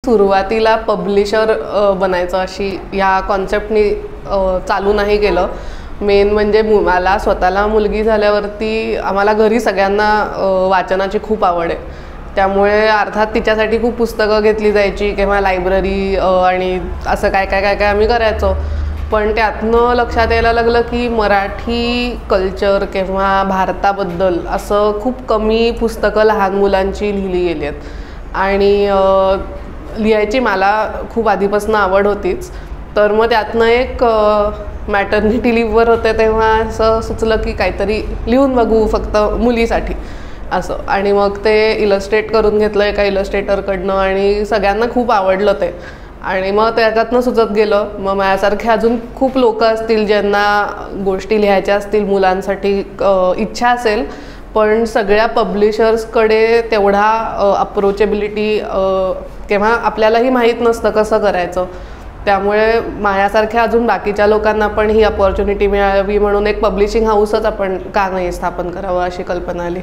सुरुवातीला पब्लिशर बनायचं अशी या कॉन्सेप्टनी चालू नाही केलं. मेन म्हणजे मला स्वतःला मुलगी झाल्यावरती आम्हाला घरी सगळ्यांना वाचनाची खूप आवड आहे. त्यामुळे अर्थात तिच्यासाठी खूप पुस्तकं घेतली जायची किंवा लायब्ररी आणि असं काय काय काय काय आम्ही करायचो. पण त्यातनं लक्षात यायला लागलं की मराठी कल्चर किंवा भारताबद्दल असं खूप कमी पुस्तकं लहान मुलांची लिहिली गेली आहेत. आणि लिहायची मला खूप आधीपासून आवड होतीच. तर मग त्यातनं एक मॅटर्निटी लिव्हवर होते तेव्हा असं सुचलं की काहीतरी लिहून बघू फक्त मुलीसाठी असं. आणि मग ते इलस्ट्रेट करून घेतलं एका इलस्ट्रेटरकडनं आणि सगळ्यांना खूप आवडलं ते. आणि मग त्याच्यातनं सुचत गेलं. मग माझ्यासारखे अजून खूप लोक असतील ज्यांना गोष्टी लिहायच्या असतील मुलांसाठी, इच्छा असेल, पण सगळ्या पब्लिशर्सकडे तेवढा अप्रोचेबिलिटी किंवा आपल्यालाही माहीत नसतं कसं करायचं. त्यामुळे माझ्यासारख्या अजून बाकीच्या लोकांना पण ही अपॉर्च्युनिटी मिळावी म्हणून एक पब्लिशिंग हाऊसच आपण का नाही स्थापन करावं अशी कल्पना आली.